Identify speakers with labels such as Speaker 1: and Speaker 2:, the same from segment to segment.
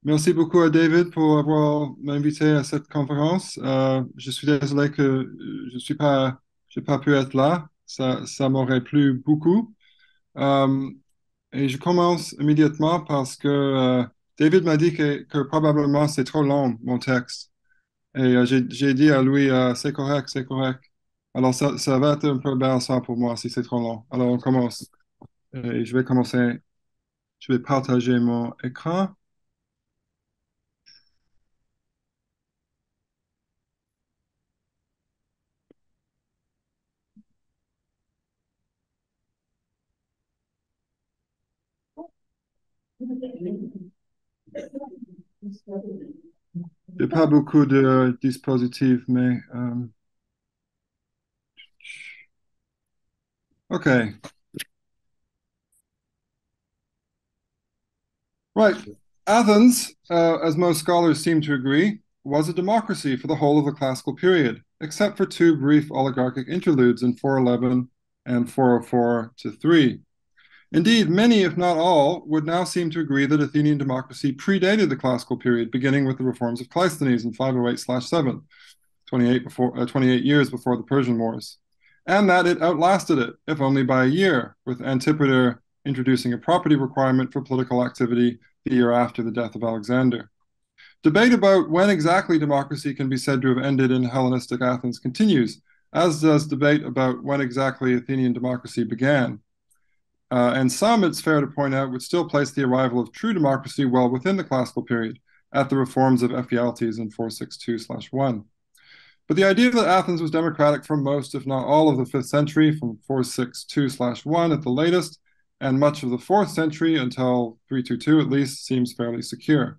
Speaker 1: Merci beaucoup à David pour avoir m'invité à cette conférence. Je suis désolé que j'ai pas pu être là. Ça m'aurait plu beaucoup. Euh, et je commence immédiatement parce que David m'a dit que probablement c'est trop long, mon texte. Et j'ai dit à lui, c'est correct, c'est correct. Alors ça va être un peu embarrassant pour moi si c'est trop long. Alors on commence. Et je vais commencer. Je vais partager mon écran. J'ai pas beaucoup de dispositifs, mais okay. Right. Athens, as most scholars seem to agree, was a democracy for the whole of the classical period, except for two brief oligarchic interludes in 411 and 404 to 3. Indeed, many, if not all, would now seem to agree that Athenian democracy predated the classical period, beginning with the reforms of Cleisthenes in 508/7, 28 years before the Persian Wars, and that it outlasted it, if only by a year, with Antipater introducing a property requirement for political activity the year after the death of Alexander. Debate about when exactly democracy can be said to have ended in Hellenistic Athens continues, as does debate about when exactly Athenian democracy began. And some, it's fair to point out, would still place the arrival of true democracy well within the classical period, at the reforms of Ephialtes in 462/1. But the idea that Athens was democratic from most, if not all, of the 5th century, from 462/1 at the latest, and much of the 4th century until 322 at least, seems fairly secure.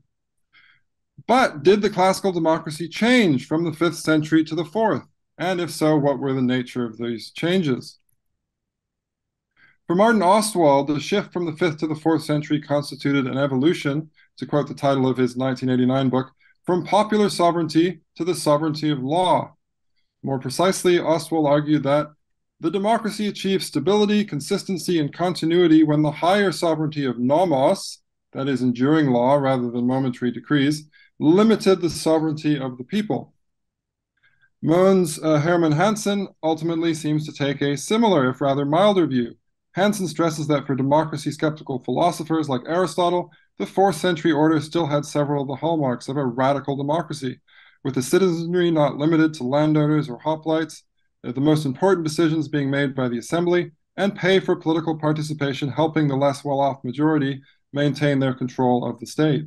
Speaker 1: But did the classical democracy change from the 5th century to the 4th? And if so, what were the nature of these changes? For Martin Ostwald, the shift from the 5th to the 4th century constituted an evolution, to quote the title of his 1989 book, from popular sovereignty to the sovereignty of law. More precisely, Ostwald argued that the democracy achieved stability, consistency, and continuity when the higher sovereignty of nomos, that is, enduring law rather than momentary decrees, limited the sovereignty of the people. Mohn's Hermann Hansen ultimately seems to take a similar, if rather milder view. Hansen stresses that for democracy-skeptical philosophers like Aristotle, the 4th century order still had several of the hallmarks of a radical democracy, with the citizenry not limited to landowners or hoplites, the most important decisions being made by the assembly, and pay for political participation helping the less well-off majority maintain their control of the state.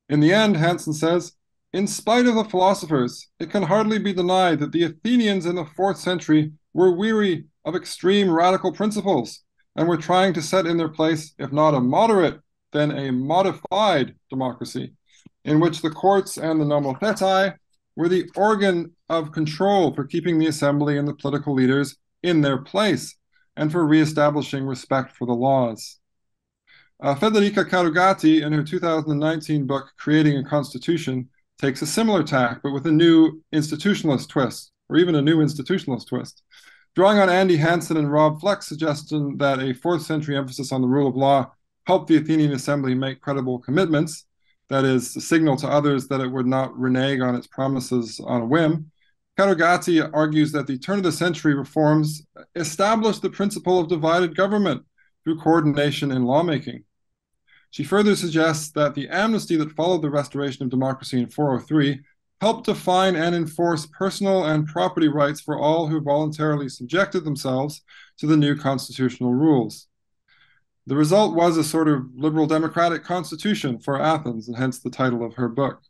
Speaker 1: In the end, Hansen says, in spite of the philosophers, it can hardly be denied that the Athenians in the 4th century were weary of extreme radical principles and were trying to set in their place, if not a moderate, then a modified democracy, in which the courts and the nomothetai were the organ of control for keeping the assembly and the political leaders in their place and for reestablishing respect for the laws. Federica Carugati, in her 2019 book, Creating a Constitution, takes a similar tack, but with a new institutionalist twist, or even a new institutionalist twist. Drawing on Andy Hansen and Rob Fleck's suggestion that a 4th century emphasis on the rule of law helped the Athenian assembly make credible commitments, that is, a signal to others that it would not renege on its promises on a whim, Carugati argues that the turn-of-the-century reforms established the principle of divided government through coordination in lawmaking. She further suggests that the amnesty that followed the restoration of democracy in 403 helped define and enforce personal and property rights for all who voluntarily subjected themselves to the new constitutional rules. The result was a sort of liberal democratic constitution for Athens, and hence the title of her book.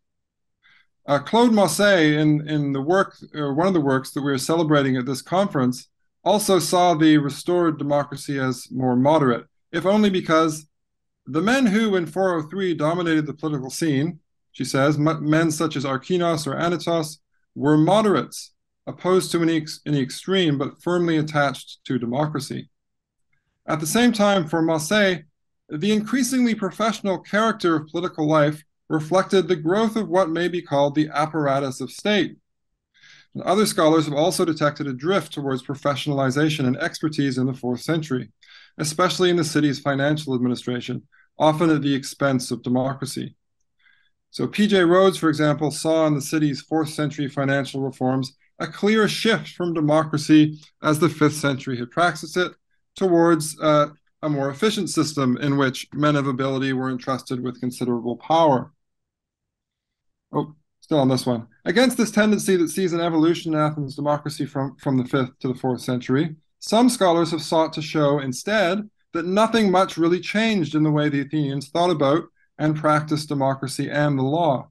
Speaker 1: Claude Mossé, in the work, or one of the works that we are celebrating at this conference, also saw the restored democracy as more moderate, if only because the men who in 403 dominated the political scene, she says, men such as Archinos or Anitos, were moderates, opposed to any extreme, but firmly attached to democracy. At the same time, for Mossé, the increasingly professional character of political life reflected the growth of what may be called the apparatus of state. And other scholars have also detected a drift towards professionalization and expertise in the 4th century, especially in the city's financial administration, often at the expense of democracy. So P.J. Rhodes, for example, saw in the city's 4th century financial reforms a clear shift from democracy as the 5th century had practiced it towards a more efficient system in which men of ability were entrusted with considerable power. Oh, still on this one. Against this tendency that sees an evolution in Athens' democracy from the 5th to the 4th century, some scholars have sought to show instead that nothing much really changed in the way the Athenians thought about and practiced democracy and the law.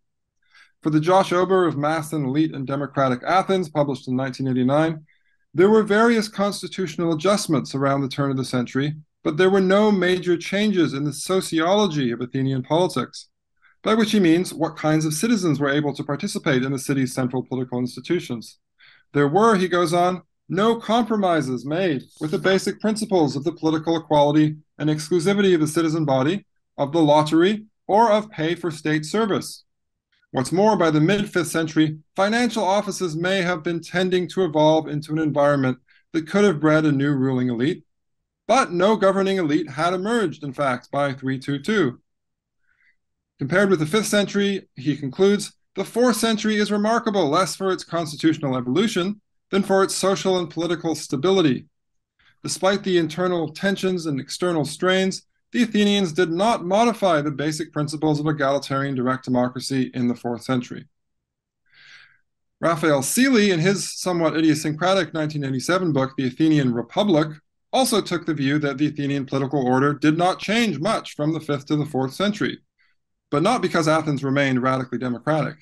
Speaker 1: For the Josh Ober of Math and Elite and Democratic Athens, published in 1989, there were various constitutional adjustments around the turn of the century, but there were no major changes in the sociology of Athenian politics, by which he means what kinds of citizens were able to participate in the city's central political institutions. There were, he goes on, no compromises made with the basic principles of the political equality and exclusivity of the citizen body, of the lottery, or of pay for state service. What's more, by the mid-5th century, financial offices may have been tending to evolve into an environment that could have bred a new ruling elite, but no governing elite had emerged, in fact, by 322. Compared with the 5th century, he concludes, the 4th century is remarkable less for its constitutional evolution than for its social and political stability. Despite the internal tensions and external strains, the Athenians did not modify the basic principles of egalitarian direct democracy in the 4th century. Raphael Seeley, in his somewhat idiosyncratic 1987 book, The Athenian Republic, also took the view that the Athenian political order did not change much from the 5th to the 4th century, but not because Athens remained radically democratic.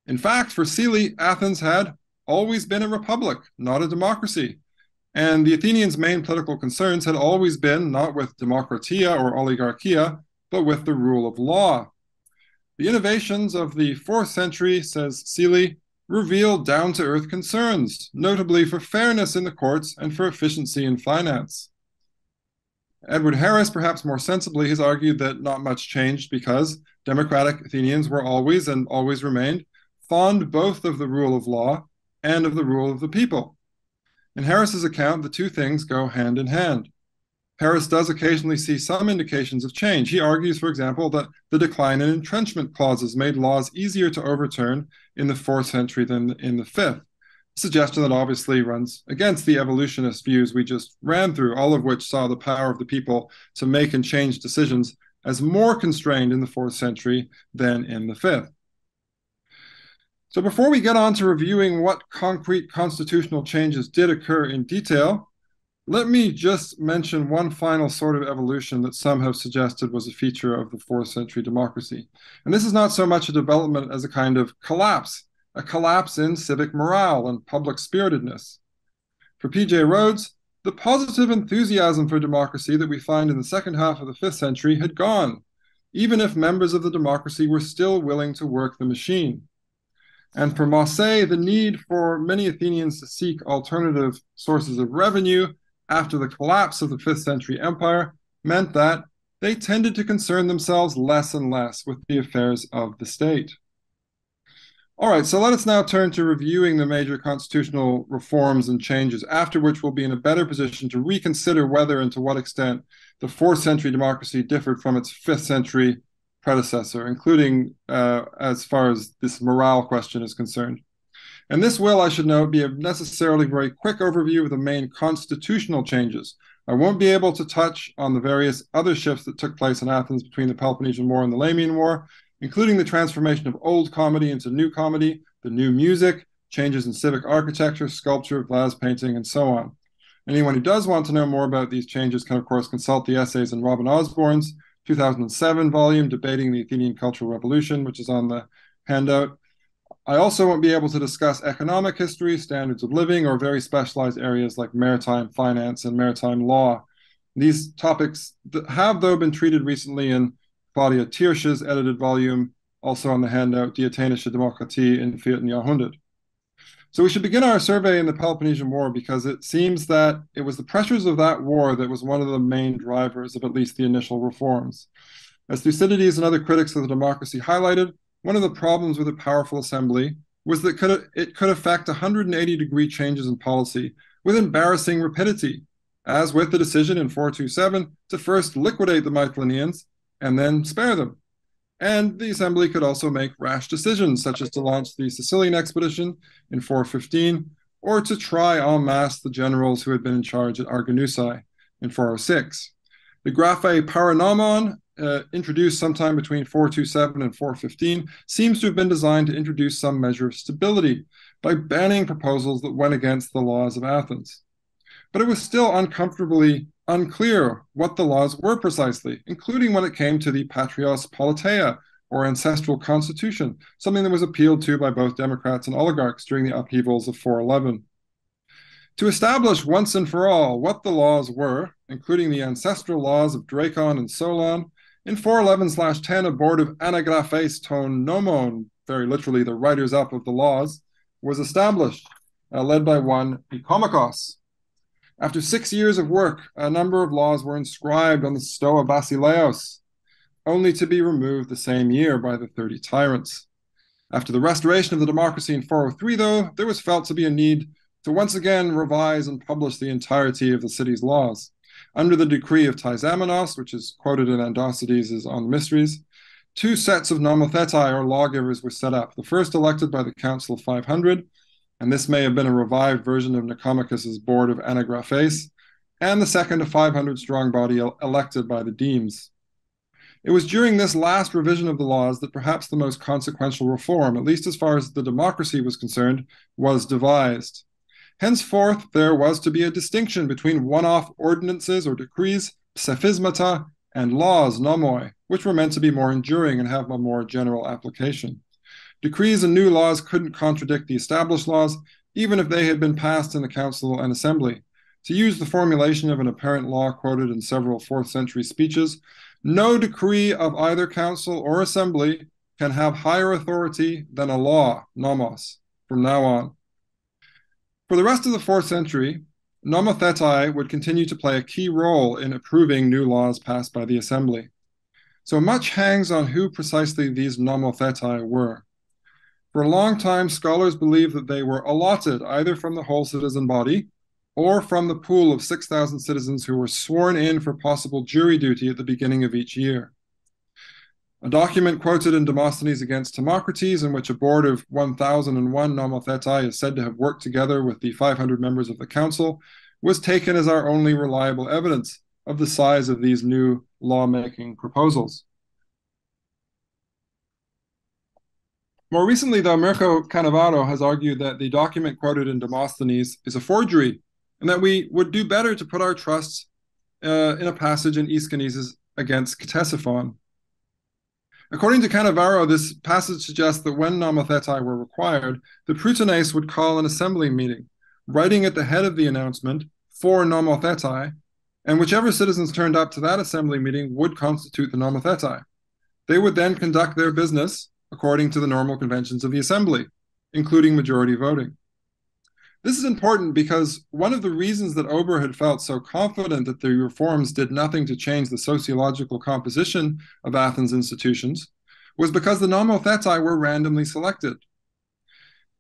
Speaker 1: In fact, for Seeley, Athens had always been a republic, not a democracy, and the Athenians' main political concerns had always been not with demokratia or oligarchia, but with the rule of law. The innovations of the 4th century, says Seeley, revealed down-to-earth concerns, notably for fairness in the courts and for efficiency in finance. Edward Harris, perhaps more sensibly, has argued that not much changed because democratic Athenians were always and always remained fond both of the rule of law and of the rule of the people. In Harris's account, the two things go hand in hand. Harris does occasionally see some indications of change. He argues, for example, that the decline in entrenchment clauses made laws easier to overturn in the 4th century than in the 5th, a suggestion that obviously runs against the evolutionist views we just ran through, all of which saw the power of the people to make and change decisions as more constrained in the 4th century than in the 5th. So before we get on to reviewing what concrete constitutional changes did occur in detail, let me just mention one final sort of evolution that some have suggested was a feature of the 4th century democracy. And this is not so much a development as a kind of collapse, a collapse in civic morale and public spiritedness. For P.J. Rhodes, the positive enthusiasm for democracy that we find in the second half of the 5th century had gone, even if members of the democracy were still willing to work the machine. And for Mossé, the need for many Athenians to seek alternative sources of revenue after the collapse of the 5th century empire meant that they tended to concern themselves less and less with the affairs of the state. All right, so let us now turn to reviewing the major constitutional reforms and changes, after which we'll be in a better position to reconsider whether and to what extent the 4th century democracy differed from its 5th century predecessor, including as far as this morale question is concerned. And this will, I should note, be a necessarily very quick overview of the main constitutional changes. I won't be able to touch on the various other shifts that took place in Athens between the Peloponnesian War and the Lamian War, including the transformation of old comedy into new comedy, the new music, changes in civic architecture, sculpture, glass painting, and so on. Anyone who does want to know more about these changes can, of course, consult the essays in Robin Osborne's 2007 volume, Debating the Athenian Cultural Revolution, which is on the handout. I also won't be able to discuss economic history, standards of living, or very specialized areas like maritime finance and maritime law. These topics have, though, been treated recently in Claudia Tiersch's edited volume, also on the handout, Die Athenische Demokratie im 4. Jahrhundert. So we should begin our survey in the Peloponnesian War because it seems that it was the pressures of that war that was one of the main drivers of at least the initial reforms. As Thucydides and other critics of the democracy highlighted, one of the problems with a powerful assembly was that it could affect 180-degree changes in policy with embarrassing rapidity, as with the decision in 427 to first liquidate the Mytileneans and then spare them. And the assembly could also make rash decisions, such as to launch the Sicilian expedition in 415, or to try en masse the generals who had been in charge at Arginusae in 406. The Graphe Paranomon, introduced sometime between 427 and 415, seems to have been designed to introduce some measure of stability by banning proposals that went against the laws of Athens. But it was still uncomfortably unclear what the laws were precisely, including when it came to the Patrios Politeia, or ancestral constitution, something that was appealed to by both Democrats and oligarchs during the upheavals of 411. To establish once and for all what the laws were, including the ancestral laws of Dracon and Solon, in 411/10, a board of anagraphes ton nomon, very literally the writers up of the laws, was established, led by one Nicomachos. After 6 years of work, a number of laws were inscribed on the Stoa Basileos, only to be removed the same year by the 30 tyrants. After the restoration of the democracy in 403, though, there was felt to be a need to once again revise and publish the entirety of the city's laws. Under the decree of Taisamenos, which is quoted in Andocides' On the Mysteries, 2 sets of nomothetai, or lawgivers, were set up. The first elected by the Council of 500, and this may have been a revived version of Nicomachus' Board of Anagraphes, and the second a 500-strong body elected by the demes. It was during this last revision of the laws that perhaps the most consequential reform, at least as far as the democracy was concerned, was devised. Henceforth, there was to be a distinction between one-off ordinances or decrees, psephismata, and laws, nomoi, which were meant to be more enduring and have a more general application. Decrees and new laws couldn't contradict the established laws, even if they had been passed in the council and assembly. To use the formulation of an apparent law quoted in several 4th century speeches, no decree of either council or assembly can have higher authority than a law, nomos, from now on. For the rest of the 4th century, nomothetai would continue to play a key role in approving new laws passed by the assembly. So much hangs on who precisely these nomothetai were. For a long time, scholars believed that they were allotted either from the whole citizen body or from the pool of 6,000 citizens who were sworn in for possible jury duty at the beginning of each year. A document quoted in Demosthenes against Timocrates, in which a board of 1,001 nomothetai is said to have worked together with the 500 members of the council, was taken as our only reliable evidence of the size of these new lawmaking proposals. More recently, though, Mirko Canavaro has argued that the document quoted in Demosthenes is a forgery, and that we would do better to put our trust in a passage in Aeschines against Ctesiphon. According to Canavaro, this passage suggests that when nomothetai were required, the Prutenes would call an assembly meeting, writing at the head of the announcement for nomothetai, and whichever citizens turned up to that assembly meeting would constitute the nomothetai. They would then conduct their business according to the normal conventions of the assembly, including majority voting. This is important because one of the reasons that Ober had felt so confident that the reforms did nothing to change the sociological composition of Athens' institutions was because the nomothetai were randomly selected.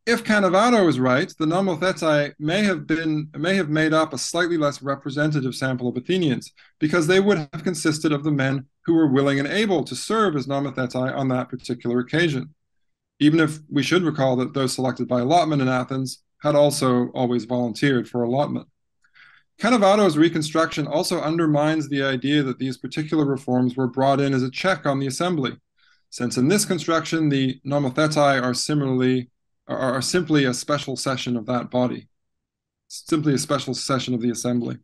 Speaker 1: If Canavaro is right, the nomothetai may have made up a slightly less representative sample of Athenians, because they would have consisted of the men who were willing and able to serve as nomothetai on that particular occasion, even if we should recall that those selected by allotment in Athens had also always volunteered for allotment. Canavaro's reconstruction also undermines the idea that these particular reforms were brought in as a check on the assembly, since in this construction the nomothetai are simply a special session of that body, simply a special session of the assembly.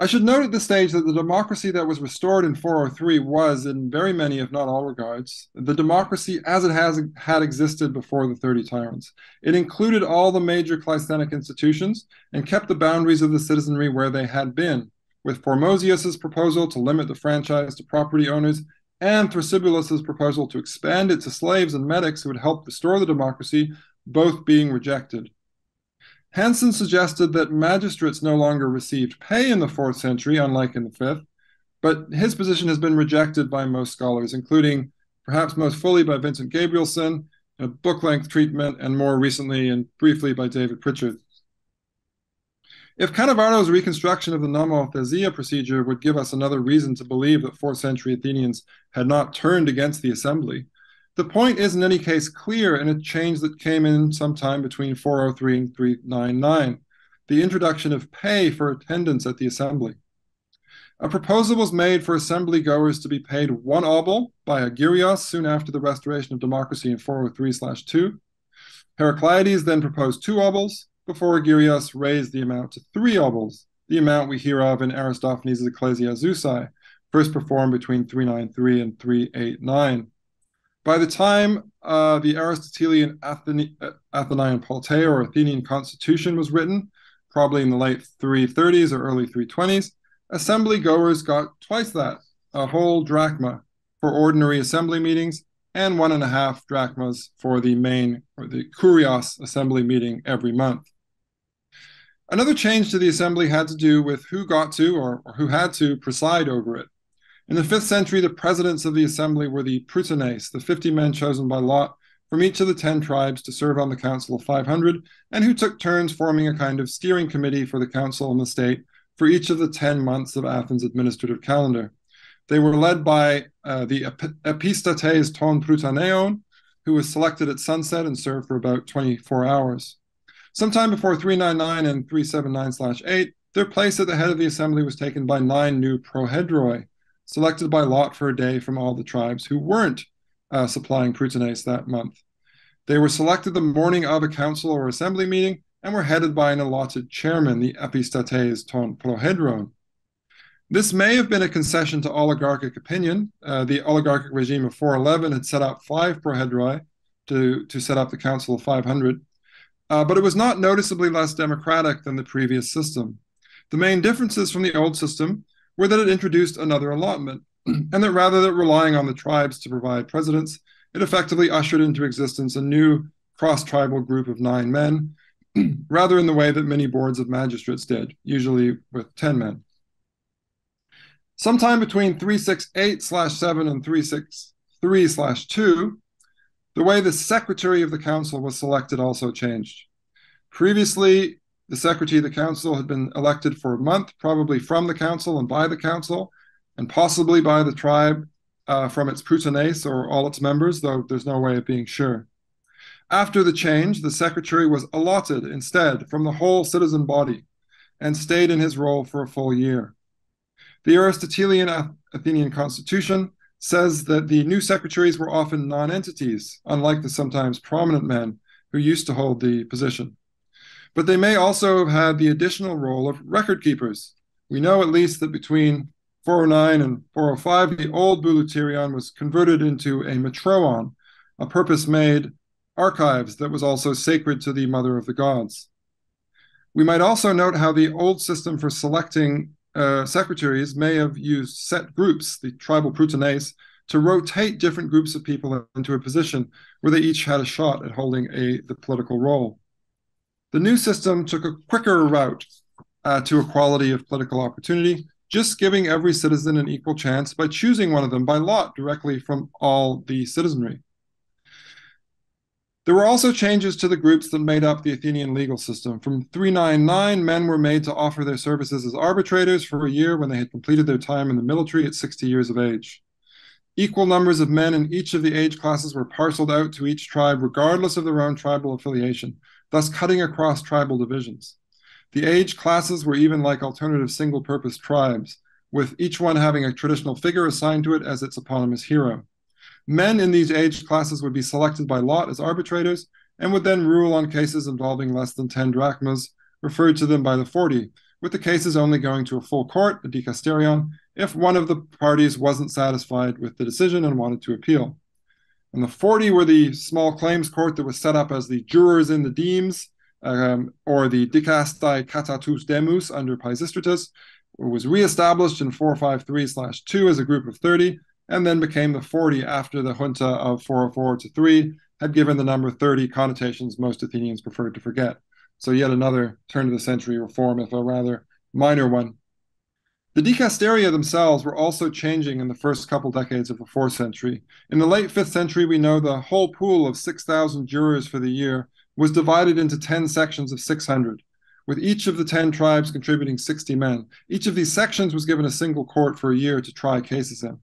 Speaker 1: I should note at this stage that the democracy that was restored in 403 was, in very many, if not all regards, the democracy as it had existed before the 30 tyrants. It included all the major Cleisthenic institutions and kept the boundaries of the citizenry where they had been, with Formosius's proposal to limit the franchise to property owners and Thrasybulus' proposal to expand it to slaves and medics who would help restore the democracy, both being rejected. Hansen suggested that magistrates no longer received pay in the 4th century, unlike in the 5th, but his position has been rejected by most scholars, including perhaps most fully by Vincent Gabrielson, a book-length treatment, and more recently and briefly by David Pritchard. If Canavaro's reconstruction of the nomothesia procedure would give us another reason to believe that 4th century Athenians had not turned against the assembly, the point is in any case clear in a change that came in sometime between 403 and 399, the introduction of pay for attendance at the assembly. A proposal was made for assembly goers to be paid 1 obol by Agirios soon after the restoration of democracy in 403/2. Heraclides then proposed 2 obols, before Agirios raised the amount to 3 obols, the amount we hear of in Aristophanes' Ecclesia Zeusai, first performed between 393 and 389. By the time the Aristotelian Athenian polity, or Athenian constitution, was written, probably in the late 330s or early 320s, assembly goers got twice that, a whole drachma, for ordinary assembly meetings, and 1.5 drachmas for the main, or the kurios, assembly meeting every month. Another change to the assembly had to do with who got to, or who had to, preside over it. In the 5th century, the presidents of the assembly were the prutenes, the 50 men chosen by lot from each of the 10 tribes to serve on the Council of 500, and who took turns forming a kind of steering committee for the council and the state for each of the 10 months of Athens' administrative calendar. They were led by the epistates ton prutaneon, who was selected at sunset and served for about 24 hours. Sometime before 399 and 379/8, their place at the head of the assembly was taken by 9 new prohedroi, selected by lot for a day from all the tribes who weren't supplying prutenes that month. They were selected the morning of a council or assembly meeting and were headed by an allotted chairman, the epistates ton prohedron. This may have been a concession to oligarchic opinion. The oligarchic regime of 411 had set up 5 prohedroi to set up the Council of 500, but it was not noticeably less democratic than the previous system. The main differences from the old system were that it introduced another allotment, and that rather than relying on the tribes to provide presidents, it effectively ushered into existence a new cross-tribal group of 9 men, rather in the way that many boards of magistrates did, usually with 10 men. Sometime between 368/7 and 363/2, the way the secretary of the council was selected also changed. Previously, the secretary of the council had been elected for a month, probably from the council and by the council, and possibly by the tribe from its prutenes or all its members, though there's no way of being sure. After the change, the secretary was allotted instead from the whole citizen body and stayed in his role for a full year. The Aristotelian Athenian constitution says that the new secretaries were often non-entities, unlike the sometimes prominent men who used to hold the position. But they may also have had the additional role of record keepers. We know at least that between 409 and 405, the old bouleuterion was converted into a metroon, a purpose-made archives that was also sacred to the mother of the gods. We might also note how the old system for selecting secretaries may have used set groups, the tribal prutenes, to rotate different groups of people into a position where they each had a shot at holding the political role. The new system took a quicker route to equality of political opportunity, just giving every citizen an equal chance by choosing one of them by lot directly from all the citizenry. There were also changes to the groups that made up the Athenian legal system. From 399, men were made to offer their services as arbitrators for a year when they had completed their time in the military at 60 years of age. Equal numbers of men in each of the age classes were parceled out to each tribe regardless of their own tribal affiliation, thus cutting across tribal divisions. The age classes were even like alternative single-purpose tribes, with each one having a traditional figure assigned to it as its eponymous hero. Men in these age classes would be selected by lot as arbitrators and would then rule on cases involving less than 10 drachmas, referred to them by the 40, with the cases only going to a full court, a dikasterion, if one of the parties wasn't satisfied with the decision and wanted to appeal. And the 40 were the small claims court that was set up as the jurors in the deems, or the dikastai katatus demus under Pisistratus, was reestablished in 453/2 as a group of 30, and then became the 40 after the junta of 404-3 had given the number 30 connotations most Athenians preferred to forget. So yet another turn-of-the-century reform, if a rather minor one. The dicasteria themselves were also changing in the first couple decades of the 4th century. In the late 5th century, we know the whole pool of 6,000 jurors for the year was divided into 10 sections of 600, with each of the 10 tribes contributing 60 men. Each of these sections was given a single court for a year to try cases in.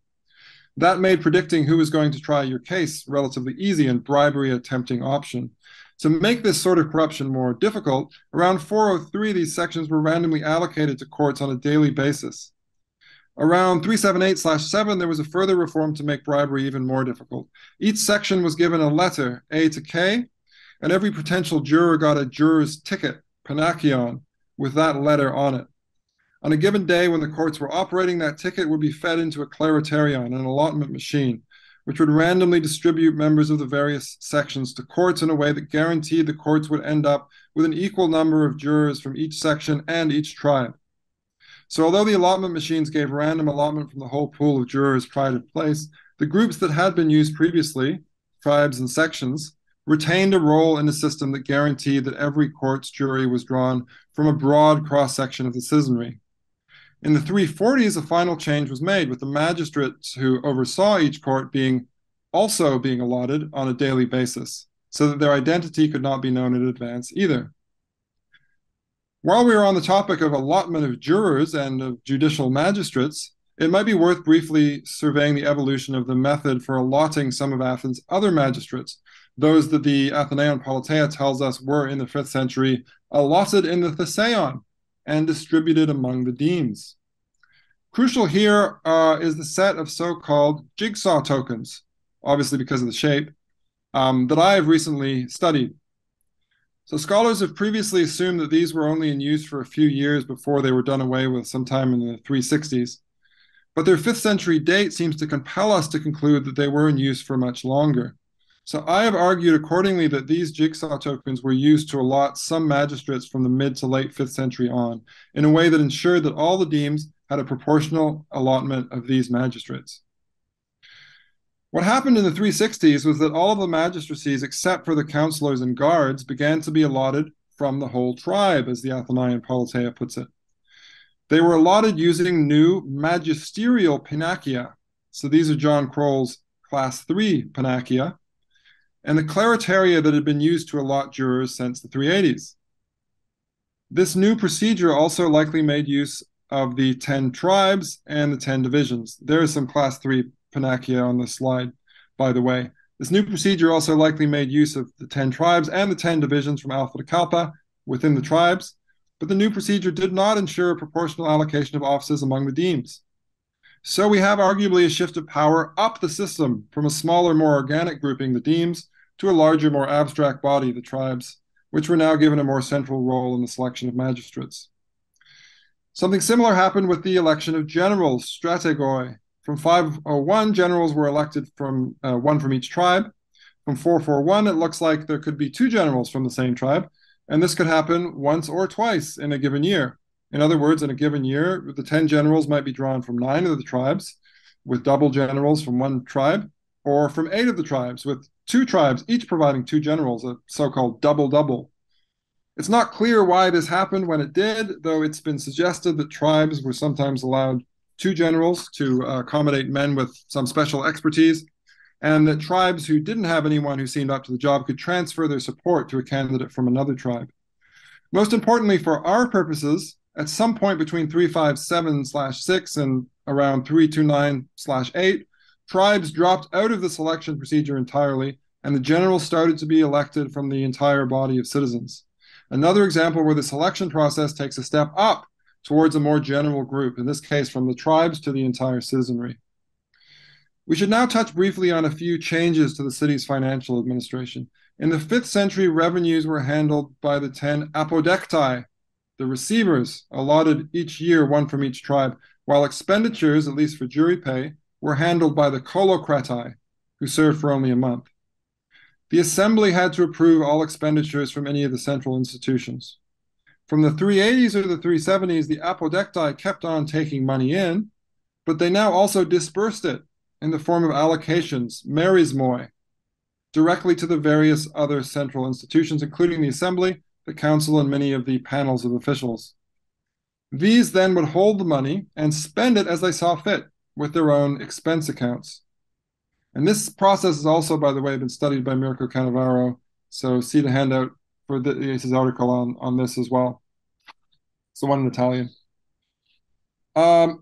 Speaker 1: That made predicting who was going to try your case relatively easy and bribery a tempting option. To make this sort of corruption more difficult, around 403 these sections were randomly allocated to courts on a daily basis. Around 378/7, there was a further reform to make bribery even more difficult. Each section was given a letter, A to K, and every potential juror got a juror's ticket, panakion, with that letter on it. On a given day when the courts were operating, that ticket would be fed into a clariterion, an allotment machine, which would randomly distribute members of the various sections to courts in a way that guaranteed the courts would end up with an equal number of jurors from each section and each tribe. So although the allotment machines gave random allotment from the whole pool of jurors prior to place, the groups that had been used previously, tribes and sections, retained a role in the system that guaranteed that every court's jury was drawn from a broad cross-section of the citizenry. In the 340s, a final change was made, with the magistrates who oversaw each court also being allotted on a daily basis, so that their identity could not be known in advance either. While we are on the topic of allotment of jurors and of judicial magistrates, it might be worth briefly surveying the evolution of the method for allotting some of Athens' other magistrates, those that the Athenaeon Politeia tells us were in the 5th century allotted in the Theseion and distributed among the demes. Crucial here is the set of so-called jigsaw tokens, obviously because of the shape, that I have recently studied. So scholars have previously assumed that these were only in use for a few years before they were done away with sometime in the 360s. But their 5th century date seems to compel us to conclude that they were in use for much longer. So I have argued accordingly that these jigsaw tokens were used to allot some magistrates from the mid to late 5th century on, in a way that ensured that all the demes had a proportional allotment of these magistrates. What happened in the 360s was that all of the magistracies, except for the councillors and guards, began to be allotted from the whole tribe, as the Athenaeon Politeia puts it. They were allotted using new magisterial panakia. So these are John Kroll's class 3 panakia, and the claritaria that had been used to allot jurors since the 380s. This new procedure also likely made use of the 10 tribes and the 10 divisions. There is some class 3 panakia on this slide, by the way. This new procedure also likely made use of the 10 tribes and the 10 divisions from Alpha to Kappa within the tribes, but the new procedure did not ensure a proportional allocation of offices among the demes. So we have arguably a shift of power up the system from a smaller, more organic grouping, the demes, to a larger, more abstract body, the tribes, which were now given a more central role in the selection of magistrates. Something similar happened with the election of generals, strategoi. From 501, generals were elected from one from each tribe. From 441, it looks like there could be 2 generals from the same tribe, and this could happen once or twice in a given year. In other words, in a given year, the 10 generals might be drawn from 9 of the tribes, with double generals from 1 tribe, or from 8 of the tribes, with 2 tribes, each providing 2 generals, a so-called double-double. It's not clear why this happened when it did, though it's been suggested that tribes were sometimes allowed 2 generals to accommodate men with some special expertise, and that tribes who didn't have anyone who seemed up to the job could transfer their support to a candidate from another tribe. Most importantly, for our purposes, at some point between 357/6 and around 329/8, tribes dropped out of the selection procedure entirely, and the generals started to be elected from the entire body of citizens. Another example where the selection process takes a step up towards a more general group, in this case from the tribes to the entire citizenry. We should now touch briefly on a few changes to the city's financial administration. In the 5th century, revenues were handled by the 10 apodectai, the receivers, allotted each year, 1 from each tribe, while expenditures, at least for jury pay, were handled by the colloquatai, who served for only a month. The assembly had to approve all expenditures from any of the central institutions. From the 380s or the 370s, the apodectai kept on taking money in, but they now also dispersed it in the form of allocations, merismoi, directly to the various other central institutions, including the assembly, the council, and many of the panels of officials. These then would hold the money and spend it as they saw fit with their own expense accounts. And this process has also, by the way, been studied by Mirko Cannavaro, so see the handout for his article on this as well. It's the one in Italian.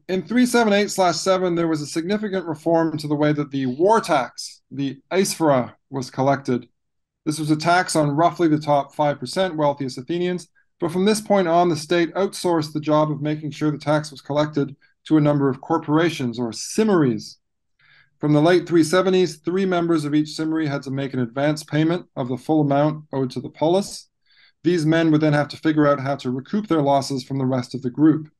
Speaker 1: In 378/7, there was a significant reform to the way that the war tax, the aisphora, was collected. This was a tax on roughly the top 5% wealthiest Athenians, but from this point on, the state outsourced the job of making sure the tax was collected to a number of corporations, or simmaries. From the late 370s, 3 members of each simmary had to make an advance payment of the full amount owed to the polis. These men would then have to figure out how to recoup their losses from the rest of the group.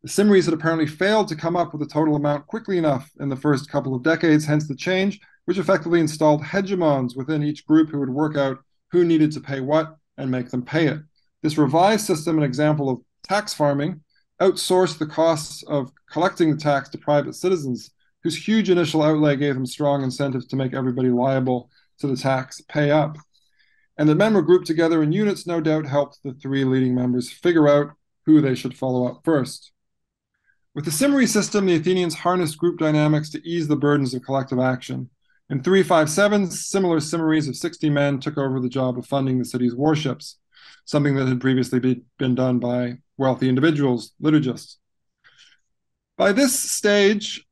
Speaker 1: The simmaries had apparently failed to come up with a total amount quickly enough in the first couple of decades, hence the change, which effectively installed hegemons within each group who would work out who needed to pay what and make them pay it. This revised system, an example of tax farming, outsourced the costs of collecting the tax to private citizens, whose huge initial outlay gave them strong incentives to make everybody liable to the tax pay up. And the men were grouped together in units, no doubt helped the 3 leading members figure out who they should follow up first. With the simmary system, the Athenians harnessed group dynamics to ease the burdens of collective action. In 357, similar simmaries of 60 men took over the job of funding the city's warships, something that had previously been done by wealthy individuals, liturgists. By this stage,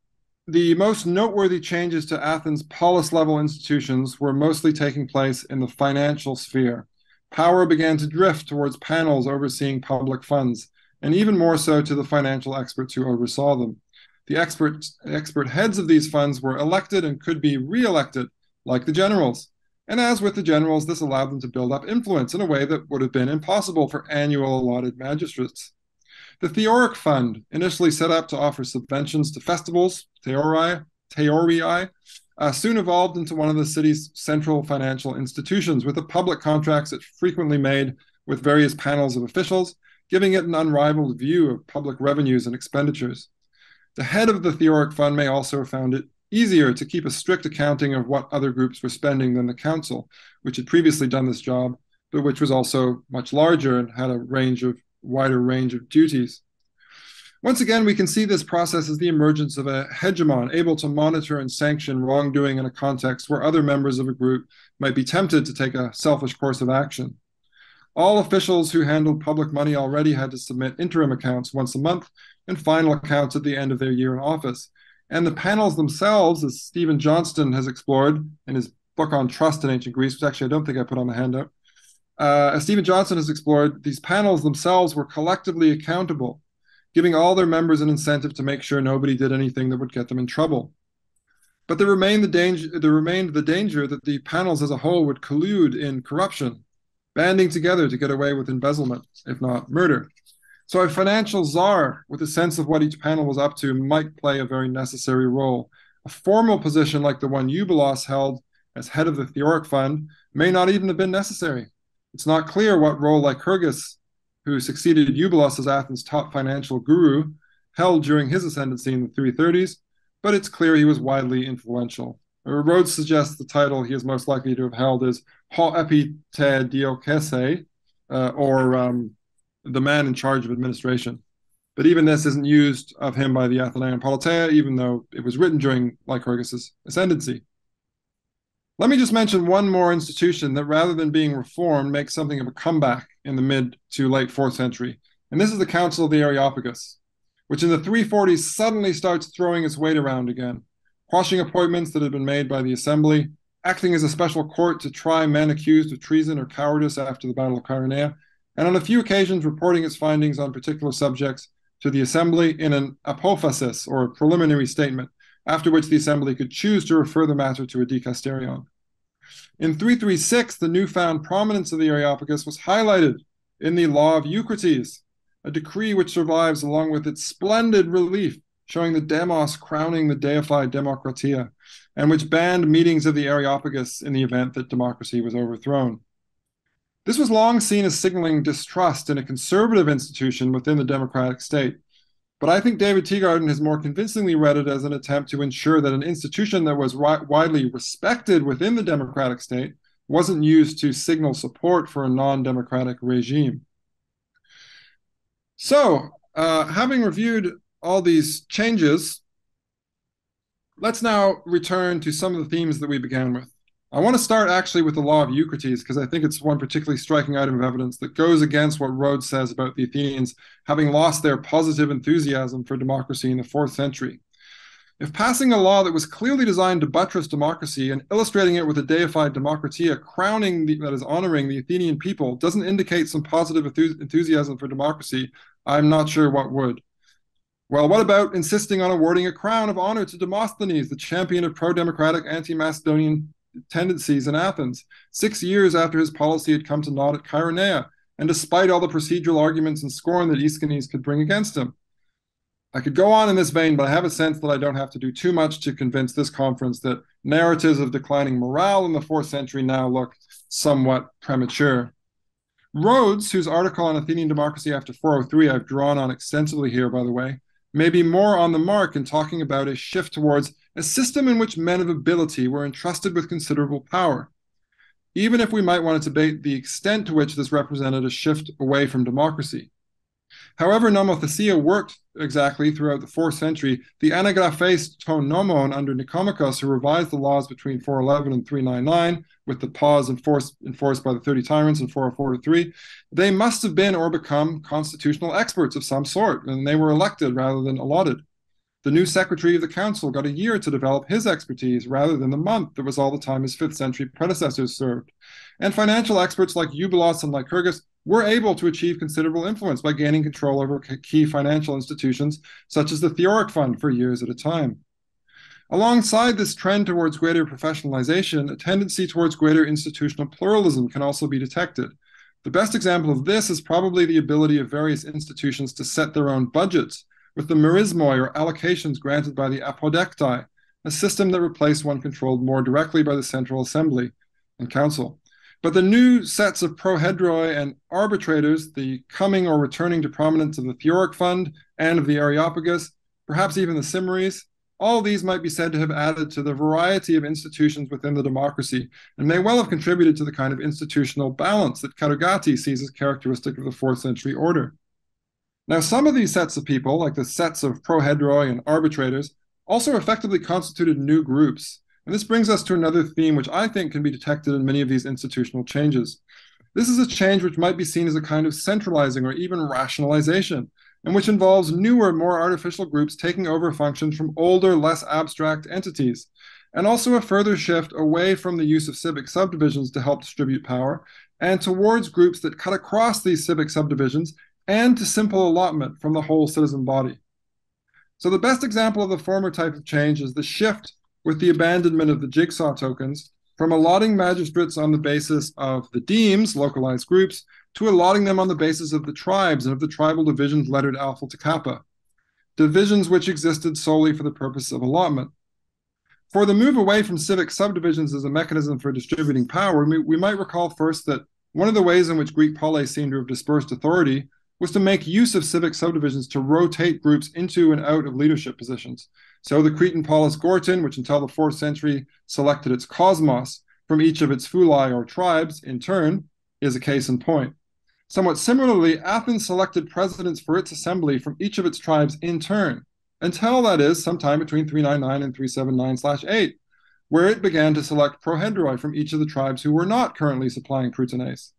Speaker 1: the most noteworthy changes to Athens' polis-level institutions were mostly taking place in the financial sphere. Power began to drift towards panels overseeing public funds, and even more so to the financial experts who oversaw them. The expert heads of these funds were elected and could be re-elected, like the generals. And as with the generals, this allowed them to build up influence in a way that would have been impossible for annual allotted magistrates. The Theoric Fund, initially set up to offer subventions to festivals, theorii, soon evolved into one of the city's central financial institutions, with the public contracts it frequently made with various panels of officials, giving it an unrivaled view of public revenues and expenditures. The head of the Theoric Fund may also have found it easier to keep a strict accounting of what other groups were spending than the council, which had previously done this job, but which was also much larger and had a wider range of duties. Once again, we can see this process as the emergence of a hegemon, able to monitor and sanction wrongdoing in a context where other members of a group might be tempted to take a selfish course of action. All officials who handled public money already had to submit interim accounts once a month and final accounts at the end of their year in office. And the panels themselves, as Stephen Johnston has explored in his book on trust in ancient Greece, which actually I don't think I put on the handout, as Stephen Johnston has explored, these panels themselves were collectively accountable, giving all their members an incentive to make sure nobody did anything that would get them in trouble. But there remained the danger that the panels as a whole would collude in corruption, banding together to get away with embezzlement, if not murder. So a financial czar, with a sense of what each panel was up to, might play a very necessary role. A formal position like the one Eubulos held as head of the Theoric Fund may not even have been necessary. It's not clear what role Lycurgus, who succeeded Eubulos as Athens' top financial guru, held during his ascendancy in the 330s, but it's clear he was widely influential. Rhodes suggests the title he is most likely to have held is ho epi te diokese, or the man in charge of administration. But even this isn't used of him by the Athenaeum Politeia, even though it was written during Lycurgus's ascendancy. Let me just mention one more institution that, rather than being reformed, makes something of a comeback in the mid to late 4th century. And this is the Council of the Areopagus, which in the 340s suddenly starts throwing its weight around again, quashing appointments that had been made by the assembly, acting as a special court to try men accused of treason or cowardice after the Battle of Chaeronea, and on a few occasions reporting its findings on particular subjects to the assembly in an apophasis, or preliminary statement, after which the assembly could choose to refer the matter to a dicasterion. In 336, the newfound prominence of the Areopagus was highlighted in the Law of Eucrates, a decree which survives along with its splendid relief showing the demos crowning the deified Demokratia, and which banned meetings of the Areopagus in the event that democracy was overthrown. This was long seen as signaling distrust in a conservative institution within the democratic state. But I think David Teagarden has more convincingly read it as an attempt to ensure that an institution that was widely respected within the democratic state wasn't used to signal support for a non-democratic regime. So, having reviewed all these changes, let's now return to some of the themes that we began with. I want to start actually with the law of Eucrates, because I think it's one particularly striking item of evidence that goes against what Rhodes says about the Athenians having lost their positive enthusiasm for democracy in the 4th century. If passing a law that was clearly designed to buttress democracy and illustrating it with a deified democratia, that is honoring the Athenian people, doesn't indicate some positive enthusiasm for democracy, I'm not sure what would. Well, what about insisting on awarding a crown of honor to Demosthenes, the champion of pro-democratic anti-Macedonian tendencies in Athens, 6 years after his policy had come to naught at Chaeronea, and despite all the procedural arguments and scorn that Aeschines could bring against him? I could go on in this vein, but I have a sense that I don't have to do too much to convince this conference that narratives of declining morale in the 4th century now look somewhat premature. Rhodes, whose article on Athenian democracy after 403 I've drawn on extensively here, by the way, may be more on the mark in talking about a shift towards a system in which men of ability were entrusted with considerable power, even if we might want to debate the extent to which this represented a shift away from democracy. However nomothesia worked exactly throughout the 4th century, the anagraphes ton nomon under Nicomachus, who revised the laws between 411 and 399, with the pause enforced by the 30 tyrants in 404-3, they must have been or become constitutional experts of some sort, and they were elected rather than allotted. The new secretary of the council got a year to develop his expertise rather than the month that was all the time his 5th century predecessors served. And financial experts like Eubulos and Lycurgus were able to achieve considerable influence by gaining control over key financial institutions, such as the Theoric Fund, for years at a time. Alongside this trend towards greater professionalization, a tendency towards greater institutional pluralism can also be detected. The best example of this is probably the ability of various institutions to set their own budgets, with the merismoi, or allocations granted by the apodectai, a system that replaced one controlled more directly by the Central Assembly and Council. But the new sets of prohedroi and arbitrators, the coming or returning to prominence of the Theoric Fund and of the Areopagus, perhaps even the Simmeries, all these might be said to have added to the variety of institutions within the democracy, and may well have contributed to the kind of institutional balance that Karugati sees as characteristic of the 4th century order. Now, some of these sets of people, like the sets of prohedroi and arbitrators, also effectively constituted new groups. And this brings us to another theme which I think can be detected in many of these institutional changes. This is a change which might be seen as a kind of centralizing or even rationalization, and which involves newer, more artificial groups taking over functions from older, less abstract entities, and also a further shift away from the use of civic subdivisions to help distribute power, and towards groups that cut across these civic subdivisions and to simple allotment from the whole citizen body. So the best example of the former type of change is the shift with the abandonment of the jigsaw tokens from allotting magistrates on the basis of the demes, localized groups, to allotting them on the basis of the tribes and of the tribal divisions lettered alpha to kappa, divisions which existed solely for the purpose of allotment. For the move away from civic subdivisions as a mechanism for distributing power, we might recall first that one of the ways in which Greek polis seemed to have dispersed authority was to make use of civic subdivisions to rotate groups into and out of leadership positions. So the Cretan polis Gorton, which until the 4th century selected its kosmos from each of its phuli or tribes in turn, is a case in point. Somewhat similarly, Athens selected presidents for its assembly from each of its tribes in turn, until, that is, sometime between 399 and 379/8, where it began to select prohedroi from each of the tribes who were not currently supplying prutenes.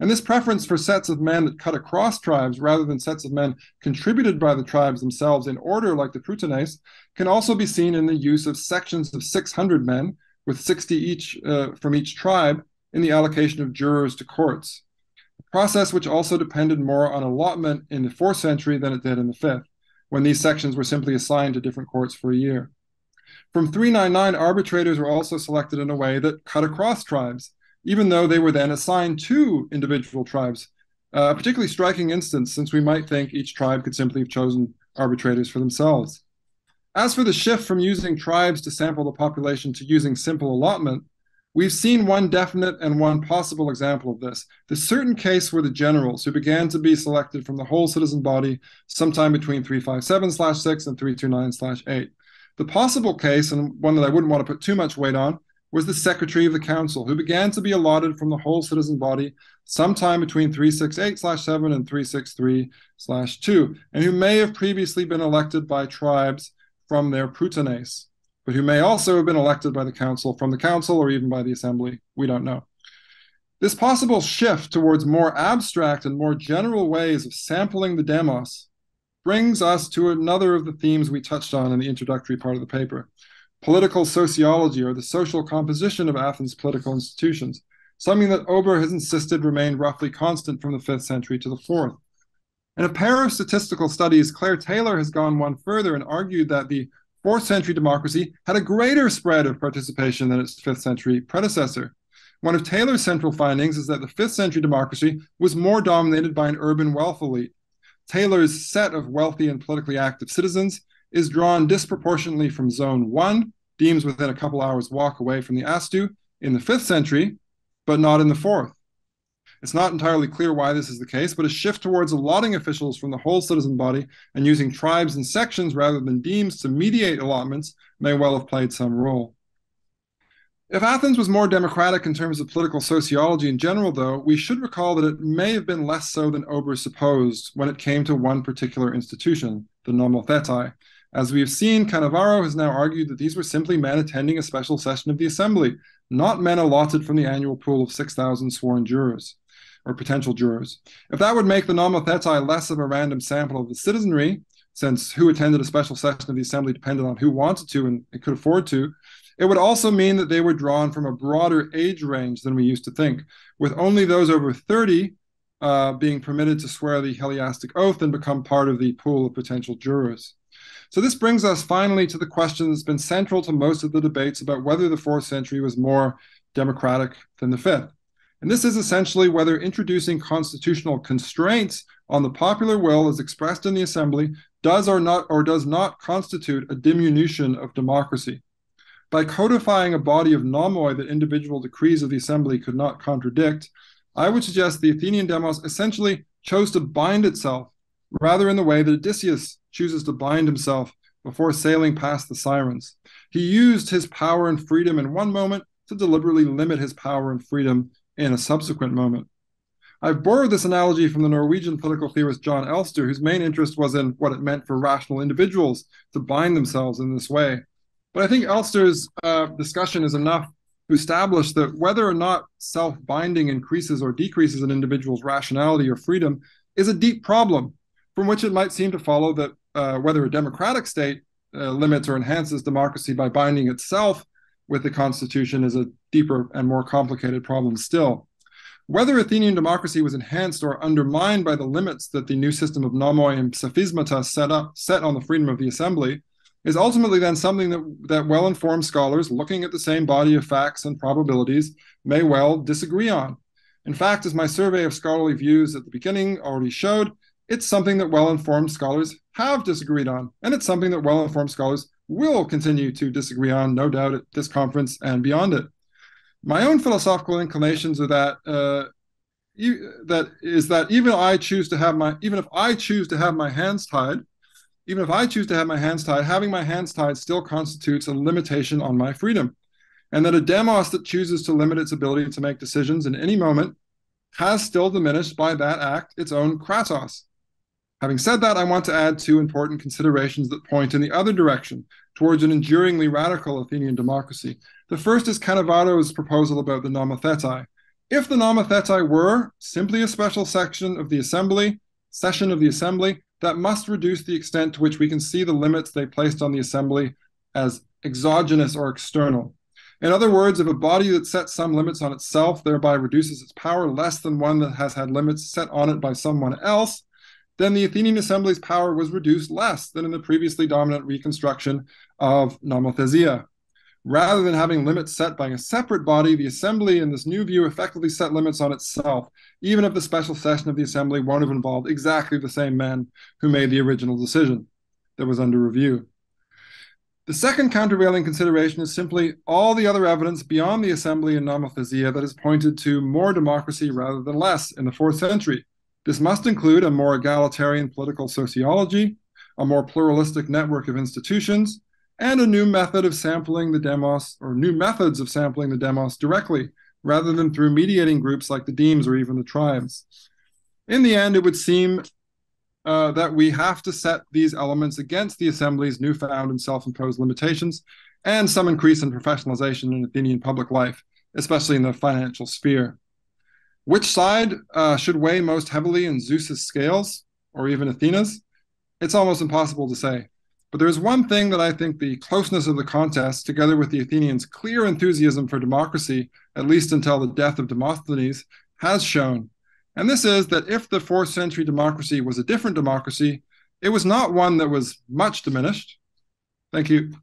Speaker 1: And this preference for sets of men that cut across tribes rather than sets of men contributed by the tribes themselves in order like the prutenes can also be seen in the use of sections of 600 men, with 60 each from each tribe, in the allocation of jurors to courts, a process which also depended more on allotment in the 4th century than it did in the 5th, when these sections were simply assigned to different courts for a year. From 399, arbitrators were also selected in a way that cut across tribes, even though they were then assigned to individual tribes, a particularly striking instance, since we might think each tribe could simply have chosen arbitrators for themselves. As for the shift from using tribes to sample the population to using simple allotment, we've seen one definite and one possible example of this. The certain case were the generals, who began to be selected from the whole citizen body sometime between 357/6 and 329/8. The possible case, and one that I wouldn't want to put too much weight on, was the secretary of the council, who began to be allotted from the whole citizen body sometime between 368/7 and 363/2, and who may have previously been elected by tribes from their prutenes. but who may also have been elected by the council, from the council, or even by the assembly. We don't know. This possible shift towards more abstract and more general ways of sampling the demos brings us to another of the themes we touched on in the introductory part of the paper: political sociology, or the social composition of Athens' political institutions, something that Ober has insisted remained roughly constant from the 5th century to the 4th. In a pair of statistical studies, Claire Taylor has gone one further and argued that the 4th century democracy had a greater spread of participation than its 5th century predecessor. One of Taylor's central findings is that the 5th century democracy was more dominated by an urban wealth elite. Taylor's set of wealthy and politically active citizens is drawn disproportionately from Zone 1, deemed within a couple hours' walk away from the Astu, in the 5th century, but not in the 4th. It's not entirely clear why this is the case, but a shift towards allotting officials from the whole citizen body and using tribes and sections rather than deems to mediate allotments may well have played some role. If Athens was more democratic in terms of political sociology in general, though, we should recall that it may have been less so than Ober supposed when it came to one particular institution, the nomothetai. As we have seen, Cannavaro has now argued that these were simply men attending a special session of the assembly, not men allotted from the annual pool of 6,000 sworn jurors, or potential jurors. If that would make the nomothetai less of a random sample of the citizenry, since who attended a special session of the assembly depended on who wanted to and could afford to, it would also mean that they were drawn from a broader age range than we used to think, with only those over 30 being permitted to swear the Heliastic oath and become part of the pool of potential jurors. So this brings us finally to the question that's been central to most of the debates about whether the 4th century was more democratic than the 5th. And this is essentially whether introducing constitutional constraints on the popular will as expressed in the assembly does or does not constitute a diminution of democracy. By codifying a body of nomoi that individual decrees of the assembly could not contradict, I would suggest the Athenian demos essentially chose to bind itself, rather in the way that Odysseus chooses to bind himself before sailing past the sirens. He used his power and freedom in one moment to deliberately limit his power and freedom in a subsequent moment. I've borrowed this analogy from the Norwegian political theorist John Elster, whose main interest was in what it meant for rational individuals to bind themselves in this way. But I think Elster's discussion is enough to establish that whether or not self-binding increases or decreases an individual's rationality or freedom is a deep problem, from which it might seem to follow that whether a democratic state limits or enhances democracy by binding itself with the constitution is a deeper and more complicated problem still. Whether Athenian democracy was enhanced or undermined by the limits that the new system of nomoi and psephismata set on the freedom of the assembly is ultimately then something that well-informed scholars looking at the same body of facts and probabilities may well disagree on. In fact, as my survey of scholarly views at the beginning already showed, it's something that well-informed scholars have disagreed on, and it's something that well-informed scholars will continue to disagree on, no doubt, at this conference and beyond it. My own philosophical inclinations are that even if I choose to have my hands tied, having my hands tied still constitutes a limitation on my freedom, and that a demos that chooses to limit its ability to make decisions in any moment has still diminished by that act its own kratos. Having said that, I want to add two important considerations that point in the other direction, towards an enduringly radical Athenian democracy. The first is Cannavaro's proposal about the nomothetai. If the nomothetai were simply a special session of the assembly, that must reduce the extent to which we can see the limits they placed on the assembly as exogenous or external. In other words, if a body that sets some limits on itself thereby reduces its power less than one that has had limits set on it by someone else, then the Athenian assembly's power was reduced less than in the previously dominant reconstruction of nomothesia. Rather than having limits set by a separate body, the assembly in this new view effectively set limits on itself, even if the special session of the assembly won't have involved exactly the same men who made the original decision that was under review. The second countervailing consideration is simply all the other evidence beyond the assembly and nomothesia that has pointed to more democracy rather than less in the 4th century. This must include a more egalitarian political sociology, a more pluralistic network of institutions, and a new method of sampling the demos, or new methods of sampling the demos directly, rather than through mediating groups like the demes or even the tribes. In the end, it would seem that we have to set these elements against the assembly's newfound and self-imposed limitations, and some increase in professionalization in Athenian public life, especially in the financial sphere. Which side should weigh most heavily in Zeus's scales, or even Athena's? It's almost impossible to say. But there's one thing that I think the closeness of the contest, together with the Athenians' clear enthusiasm for democracy, at least until the death of Demosthenes, has shown. And this is that if the 4th century democracy was a different democracy, it was not one that was much diminished. Thank you.